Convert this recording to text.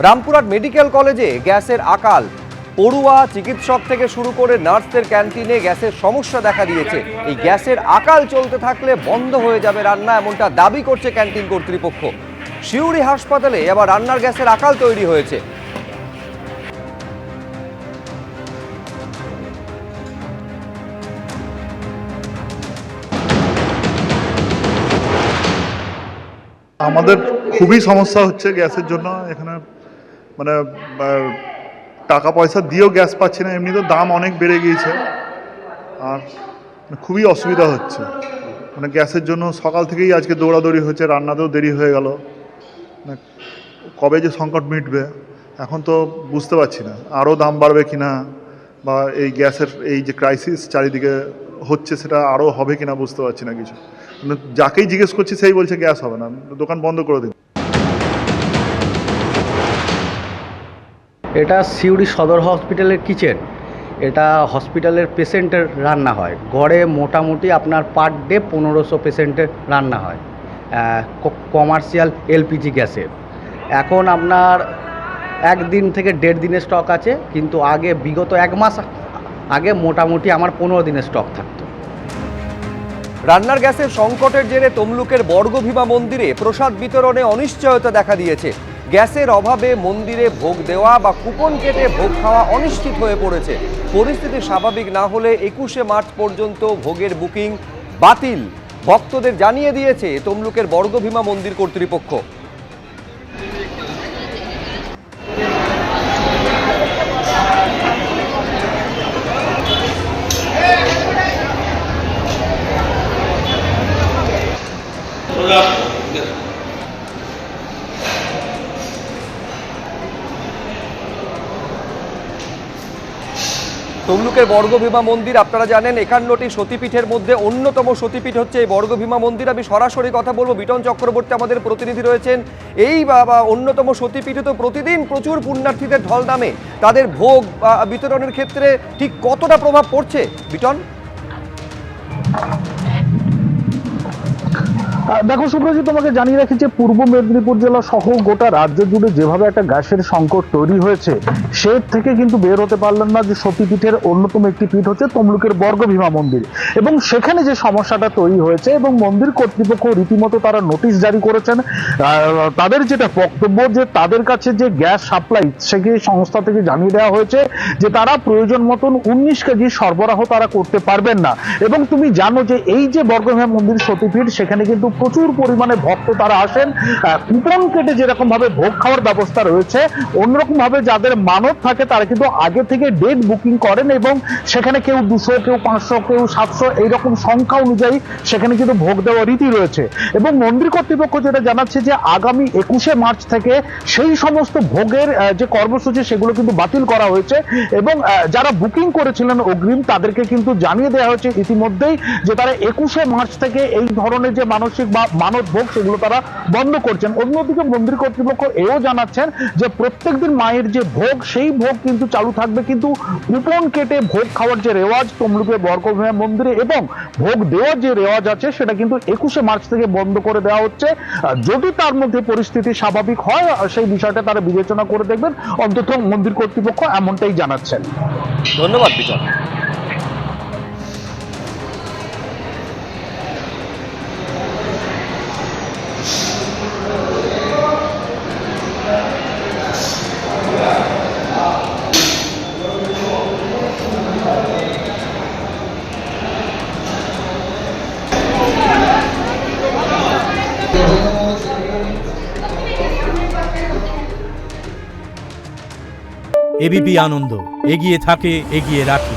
Rampurhat medical কলেজে গ্যাসের আকাল। পড়ুয়া, চিকিৎসক থেকে শুরু করে নার্সদের ক্যান্টিনে গ্যাসের সমস্যা দেখা দিয়েছে। এই গ্যাসের আকাল চলতে থাকলে বন্ধ হয়ে যাবে রান্না, এমনটা দাবি করছে ক্যান্টিন কর্তৃপক্ষ। সিউড়ি হাসপাতালে আবার রান্নার গ্যাসের আকাল তৈরি হয়েছে। আমাদের খুবই সমস্যা হচ্ছে গ্যাসের জন্য। এখানে মানে টাকা পয়সা দিয়েও গ্যাস পাচ্ছি না, এমনি তো দাম অনেক বেড়ে গিয়েছে, আর খুবই অসুবিধা হচ্ছে। মানে গ্যাসের জন্য সকাল থেকেই আজকে দৌড়াদৌড়ি হচ্ছে, রান্নাতেও দেরি হয়ে গেল। কবে যে সংকট মিটবে এখন তো বুঝতে পারছি না, আরও দাম বাড়বে কিনা, বা এই গ্যাসের এই যে ক্রাইসিস চারিদিকে হচ্ছে সেটা আরও হবে কিনা বুঝতে পারছি না কিছু। মানে যাকেই জিজ্ঞেস করছি সেই বলছে গ্যাস হবে না, দোকান বন্ধ করে দিন। এটা সিউড়ি সদর হসপিটালের কিচেন। এটা হসপিটালের পেশেন্টের রান্না হয়। গড়ে মোটামুটি আপনার পার ডে 1500 পেশেন্টের রান্না হয় কমার্শিয়াল এলপিজি গ্যাসে। এখন আপনার 1 দিন থেকে 1.5 দিনের স্টক আছে, কিন্তু আগে বিগত 1 মাস আগে মোটামুটি আমার 15 দিনের স্টক থাকতো। রান্নার গ্যাসের সংকটের জেরে তমলুকের বর্গভীমা মন্দিরে প্রসাদ বিতরণে অনিশ্চয়তা দেখা দিয়েছে। গ্যাসের অভাবে মন্দিরে ভোগ দেওয়া বা কুপন কেটে ভোগ খাওয়া অনিশ্চিত হয়ে পড়েছে। পরিস্থিতি স্বাভাবিক না হলে 21শে মার্চ পর্যন্ত ভোগের বুকিং বাতিল ভক্তদের জানিয়ে দিয়েছে তমলুকের বর্গভীমা মন্দির কর্তৃপক্ষ। তমলুকের বর্গভীমা মন্দির আপনারা জানেন 51টি সতীপীঠের মধ্যে অন্যতম সতীপীঠ হচ্ছে এই বর্গভীমা মন্দির। আমি সরাসরি কথা বলবো, বিটন চক্রবর্তী আমাদের প্রতিনিধি রয়েছেন। এই অন্যতম সতীপীঠে তো প্রতিদিন প্রচুর পুণ্যার্থীদের ঢল নামে, তাদের ভোগ বিতরণের ক্ষেত্রে ঠিক কতটা প্রভাব পড়ছে বিটন? দেখো সুব্রজিৎ, তোমাকে জানিয়ে রাখি যে পূর্ব মেদিনীপুর জেলা সহ গোটা রাজ্য জুড়ে যেভাবে একটা গ্যাসের সংকট তৈরি হয়েছে, সে থেকে কিন্তু বের হতে পারলেন না যে সতীপীঠের অন্যতম একটি পীঠ হচ্ছে তমলুকের বর্গভীমা মন্দির। এবং সেখানে যে সমস্যাটা তৈরি হয়েছে এবং মন্দির কর্তৃপক্ষ রীতিমতো তারা নোটিশ জারি করেছেন। তাদের যেটা বক্তব্য যে তাদের কাছে যে গ্যাস সাপ্লাই সেই সংস্থা থেকে জানিয়ে দেওয়া হয়েছে যে তারা প্রয়োজন মতন 19 কেজি সরবরাহ তারা করতে পারবেন না। এবং তুমি জানো যে এই যে বর্গভীমা মন্দির সতীপীঠ, সেখানে কিন্তু প্রচুর পরিমাণে ভক্ত তারা আসেন। কুপন কেটে যেরকম ভাবে ভোগ খাওয়ার ব্যবস্থা রয়েছে, অন্যরকম ভাবে যাদের মানত থাকে তারা কিন্তু আগে থেকে ডেট বুকিং করেন এবং সেখানে কেউ 200, কেউ 500, কেউ 700 এইরকম সংখ্যা অনুযায়ী সেখানে কিন্তু ভোগ দেওয়ার রীতি রয়েছে। এবং মন্দির কর্তৃপক্ষ যেটা জানাচ্ছে যে আগামী 21শে মার্চ থেকে সেই সমস্ত ভোগের যে কর্মসূচি সেগুলো কিন্তু বাতিল করা হয়েছে। এবং যারা বুকিং করেছিলেন অগ্রিম তাদেরকে কিন্তু জানিয়ে দেওয়া হয়েছে ইতিমধ্যেই যে তারা 21শে মার্চ থেকে এই ধরনের যে মানসিক বা মানত ভোগ সেগুলো তারা বন্ধ করছেন। অন্যদিকে মন্দির কর্তৃপক্ষ এও জানাচ্ছেন যে প্রত্যেকদিন মায়ের যে ভোগ সেই ভোগ কিন্তু চালু থাকবে, কিন্তু কুপন কেটে ভোগ খাওয়ার যে রেওয়াজ তমলুকের বর্গভীমা মন্দিরে এবং ভোগ দেওয়ার যে রেওয়াজ আছে সেটা কিন্তু 21শে মার্চ থেকে বন্ধ করে দেওয়া হচ্ছে। যদি তার মধ্যে পরিস্থিতি স্বাভাবিক হয় সেই বিষয়টা তারা বিবেচনা করে দেখবেন, অন্তত মন্দির কর্তৃপক্ষ এমনটাই জানাচ্ছেন। ধন্যবাদ বিটন। এবিপি আনন্দ, এগিয়ে থাকে, এগিয়ে রাখে।